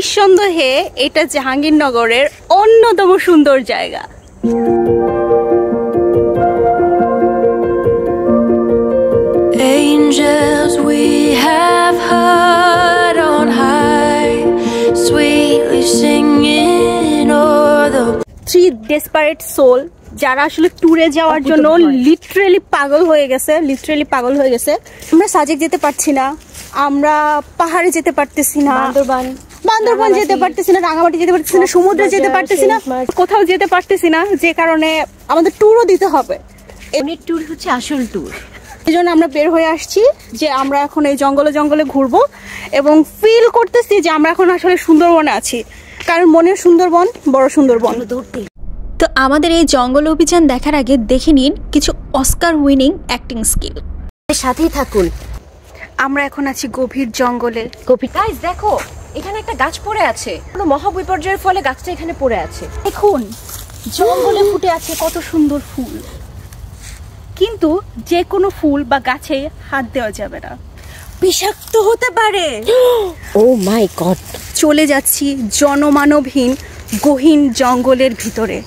নিঃসন্দেহে এটা জাহাঙ্গীরনগরের অন্যতম সুন্দর জায়গা। Angels we have heard on high, sweetly singing o'er the three desperate soul যারা আসলে ট্যুরে যাওয়ার জন্য লিটারেলি পাগল হয়ে গেছে। আমরা সাজেক যেতে পারছি না, আমরা পাহাড়ে যেতে পারতেছি না, বান্দরবান যেতে পারতেছি না, রাঙামাটি যেতে পারতেছি না, সমুদ্রে যেতে পারতেছি না, কোথাও যেতে পারতেছি না, যে কারণে আমাদের ট্যুরও দিতে হবে। এমনি ট্যুর হচ্ছে আসল ট্যুর। এই জন্য আমরা বের হয়ে আসছি যে আমরা এখন এই জঙ্গলে ঘুরবো এবং ফিল করতেছি যে আমরা এখন আসলে সুন্দরবনে আছি, কারণ মনের সুন্দরবন বড় সুন্দরবন। তো আমাদের এই জঙ্গল অভিযান দেখার আগে দেখে নিন কিছু অস্কার উইনিং অ্যাক্টিং স্কিল। সাথেই থাকুন। আমরা এখন আছি গভীর জঙ্গলে। গাইস দেখো, এখানে একটা গাছ পড়ে আছে, কোনো মহাবিপর্যয়ের ফলে গাছটা এখানে পড়ে আছে। দেখুন জঙ্গলে ফুটে আছে কত সুন্দর ফুল, কিন্তু যে কোনো ফুল বা গাছে হাত দেওয়া যাবে না, বিষাক্ত হতে পারে। ও মাই গড। চলে যাচ্ছি জনমানবহীন গহীন জঙ্গলের ভিতরে।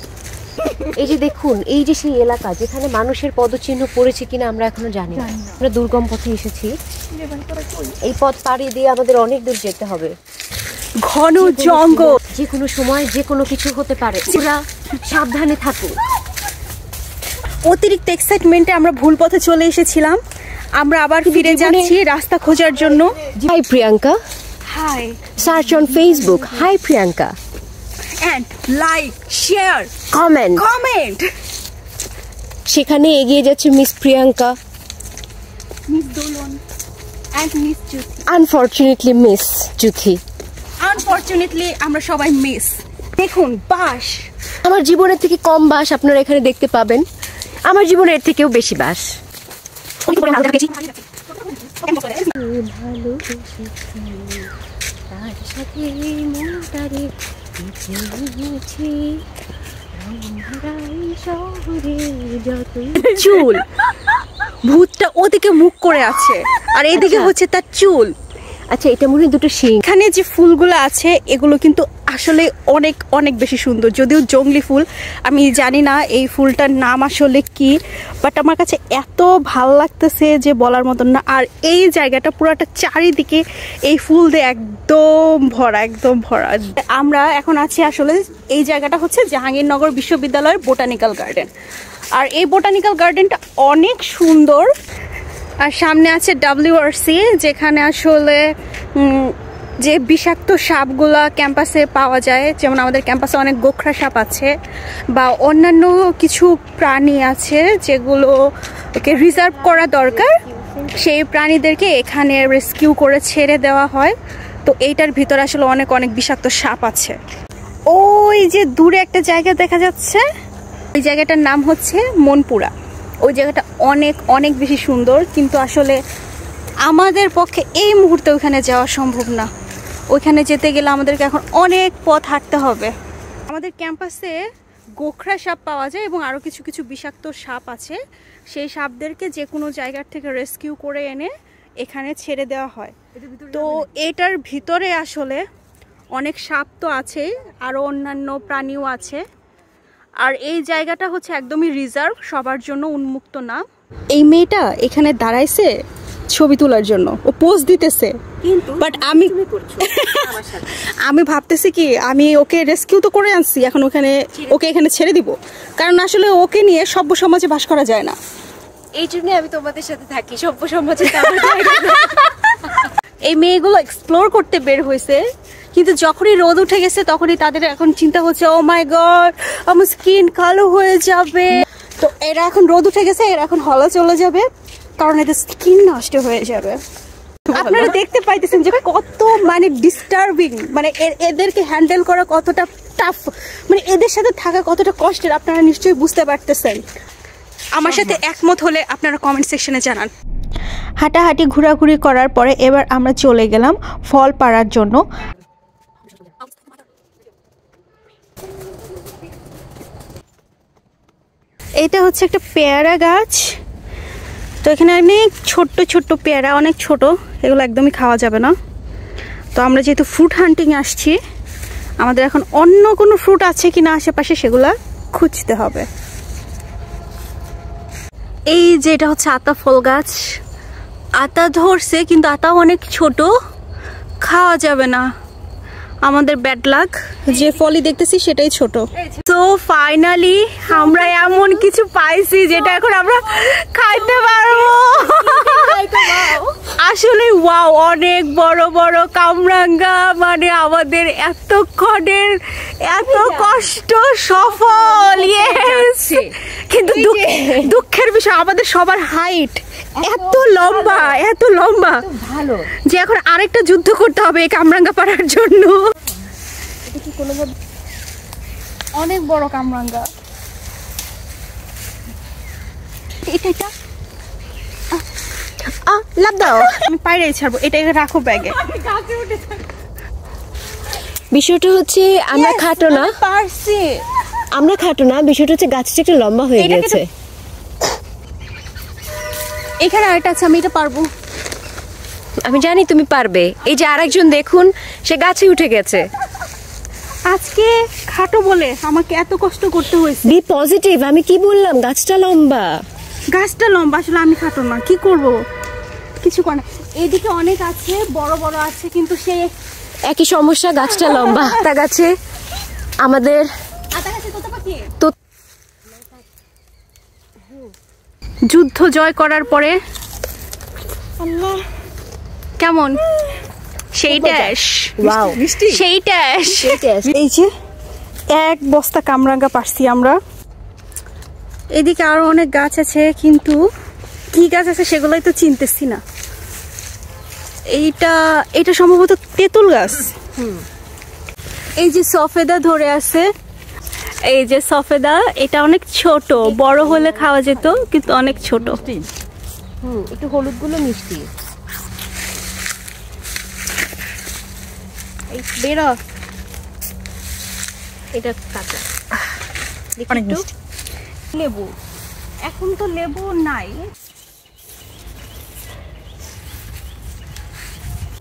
এই যে দেখুন, এই যে সেই এলাকা যেখানে মানুষের পদচিহ্ন পড়েছে কিনা আমরা এখনো জানি না। আমরা দুর্গম পথে এসেছি, এই পথ পাড়ি দিয়ে আমাদের অনেক দূর যেতে হবে। ঘন জঙ্গল, যে কোনো সময় যে কোনো কিছু হতে পারে, পুরা সাবধানে থাকুন। অতিরিক্ত এক্সাইটমেন্টে আমরা ভুল পথে চলে এসেছিলাম, আমরা আবার ফিরে যাচ্ছি রাস্তা খোঁজার জন্য। Hi Priyanka, hi, search on Facebook hi Priyanka and like, share, comment. সেখানে এগিয়ে যাচ্ছে miss Priyanka, miss Dolon and miss Jyoti. Unfortunately miss Jyoti. Unfortunately আমরা সবাই মিস। দেখুন বাস, আমার জীবনের থেকে কম বাস আপনারা এখানে দেখতে পাবেন, আমার জীবনের থেকেও বেশি বাস। চুল, ভূতটা ওদিকে মুখ করে আছে আর এইদিকে হচ্ছে তার চুল। আচ্ছা, এটা মনে হয় দুটো শিং। এখানে যে ফুলগুলো আছে এগুলো কিন্তু আসলে অনেক অনেক বেশি সুন্দর, যদিও জংলি ফুল। আমি জানি না এই ফুলটার নাম আসলে কি, বাট আমার কাছে এত ভাল লাগতেছে যে বলার মতন না। আর এই জায়গাটা পুরোটা চারিদিকে এই ফুল দিয়ে একদম ভরা। আমরা এখন আছি আসলে, এই জায়গাটা হচ্ছে জাহাঙ্গীরনগর বিশ্ববিদ্যালয়ের বোটানিক্যাল গার্ডেন। আর এই বোটানিক্যাল গার্ডেনটা অনেক সুন্দর। আর সামনে আছে WRC, যেখানে আসলে যে বিষাক্ত সাপগুলা ক্যাম্পাসে পাওয়া যায়, যেমন আমাদের ক্যাম্পাসে অনেক গোখরা সাপ আছে বা অন্যান্য কিছু প্রাণী আছে যেগুলোকে রিজার্ভ করা দরকার, সেই প্রাণীদেরকে এখানে রেস্কিউ করে ছেড়ে দেওয়া হয়। তো এইটার ভিতরে আসলে অনেক অনেক বিষাক্ত সাপ আছে। ওই যে দূরে একটা জায়গা দেখা যাচ্ছে, ওই জায়গাটার নাম হচ্ছে মনপুরা। ওই জায়গাটা অনেক অনেক বেশি সুন্দর, কিন্তু আসলে আমাদের পক্ষে এই মুহূর্তে ওইখানে যাওয়া সম্ভব না। ওইখানে যেতে গেলে আমাদেরকে এখন অনেক পথ হাঁটতে হবে। আমাদের ক্যাম্পাসে গোখরা সাপ পাওয়া যায় এবং আরও কিছু কিছু বিষাক্ত সাপ আছে। সেই সাপদেরকে যে কোনো জায়গার থেকে রেস্কিউ করে এনে এখানে ছেড়ে দেওয়া হয়। তো এটার ভিতরে আসলে অনেক সাপ তো আছেই, আরও অন্যান্য প্রাণীও আছে। আর এই জায়গাটা হচ্ছে একদমই রিজার্ভ, সবার জন্য উন্মুক্ত না। এই মেয়েটা এখানে দাঁড়াইছে ছবি তোলার জন্য, ও পোজ দিতেছে, বাট আমি ভাবতেছি কি আমি ওকে রেস্কিউ তো করে আনছি, এখন ওকে এখানে ছেড়ে দিব, কারণ আসলে ওকে নিয়ে সভ্য সমাজে বাস করা যায় না। এই জন্য আমি তোমাদের সাথে থাকি, সভ্য সমাজে। এই মেয়েগুলো এক্সপ্লোর করতে বের হয়েছে, কিন্তু যখনই রোদ উঠে গেছে তখনই তাদের এখন চিন্তা হচ্ছে, ও মাই গড আমার স্কিন কালো হয়ে যাবে। তো এরা এখন রোদ উঠে গেছে, এরা এখন হলে চলে যাবে, কারণ এদের স্কিন নষ্ট হয়ে যাবে। আপনারা দেখতে পাইতেছেন যে কত মানে ডিস্টার্বিং, মানে এদেরকে হ্যান্ডেল করা কতটা টাফ, মানে এদের সাথে থাকা কতটা কষ্টের, আপনারা নিশ্চয়ই বুঝতে পারতেছেন। আমার সাথে একমত হলে আপনারা কমেন্ট সেকশনে জানান। হাঁটাহাঁটি ঘোরাঘুরি করার পরে এবার আমরা চলে গেলাম ফল পাড়ার জন্য। এটা হচ্ছে একটা পেয়ারা গাছ। তো এখানে অনেক ছোট্ট ছোট্ট পেয়ারা, অনেক ছোট, এগুলো একদমই খাওয়া যাবে না। তো আমরা যেহেতু ফ্রুট হান্টিং আসছি, আমাদের এখন অন্য কোনো ফ্রুট আছে কিনা আশেপাশে সেগুলা খুঁজতে হবে। এই যে এটা হচ্ছে আতা ফল গাছ, আতা ধরছে কিন্তু আতাও অনেক ছোট, খাওয়া যাবে না, আমাদের ব্যাড লাক। যে ফলই দেখতেছি সেটাই ছোট। তো ফাইনালি আমরা এমন কিছু পাইছি যেটা এখন আমরা খাইতে পারবো। আসলে ওয়াও, অনেক বড় বড় কামরাঙ্গা, মানে আমাদের এতক্ষণের এত কষ্ট সফল। কিন্তু দুঃখের বিষয় আমাদের সবার হাইট এত লম্বা, এত লম্বা ভালো যে এখন আরেকটা যুদ্ধ করতে হবে এই কামরাঙ্গা পাড়ার জন্য। অনেক বড় কামরাঙ্গা এটা। লাভ দাও, আমি পাইরেই ছাড়বো। এটা রাখো ব্যাগে। বিষয়টা হচ্ছে আমরা খাটো না, পারছি আমরা খাটো না, বিষয়টা হচ্ছে গাছটা একটু লম্বা হয়ে গেছে। এখানে আরেকটা আছে, আমি এটা পারবো। আমি জানি তুমি পারবে। এই যে আরেকজন দেখুন, সে গাছে উঠে গেছে। আজকে খাটো বলে আমাকে এত কষ্ট করতে হয়েছে। বি পজিটিভ, আমি কি বললাম? গাছটা লম্বা, গাছটা লম্বা, আসলে আমি খাটো না, কি করব, কিছু করে না। এইদিকে অনেক আছে, বড় বড় আছে, কিন্তু সেই একই সমস্যা, গাছটা লম্বা। তা গাছে আমাদের তো যুদ্ধ জয় করার পরে কেমন সেইটাস, ওয়াও, সেইটাস। এই যে এক বস্তা কামরাঙ্গা পারছি আমরা। এদিকে আরো অনেক গাছ আছে, কিন্তু কি গাছ আছে সেগুলোই তো চিনতেছি না। এটা সম্ভবত তেঁতুল গাছ। এই যে সফেদা ধরে আছে, এই যে সফেদা, এটা অনেক ছোট, বড় হলে খাওয়া যেত কিন্তু অনেক ছোট। একটু হলুদ গুলো মিষ্টি। এই বেরো, এটা কাঁচা, অনেক মিষ্টি। লেবু, এখন তো লেবু নাই।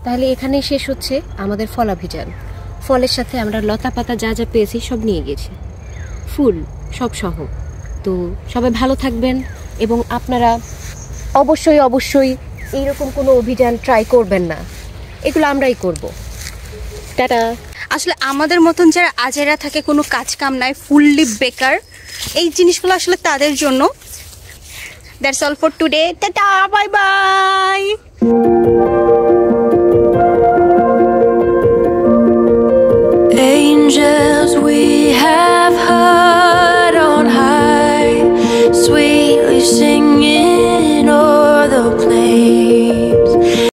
তাহলে এখানে শেষ হচ্ছে আমাদের ফলাভিযান। ফলের সাথে আমরা লতা পাতা যা যা পেয়েছি সব নিয়ে গেছি, ফুল সব সহ। তো সবাই ভালো থাকবেন, এবং আপনারা অবশ্যই অবশ্যই এইরকম কোনো অভিযান ট্রাই করবেন না, এগুলো আমরাই করব। টাটা। আসলে আমাদের মতন যারা আজেরা থাকে, কোনো কাজ কাম নাই, ফুললি বেকার, এই জিনিসগুলো আসলে তাদের জন্য। That's all for today, tata, bye bye.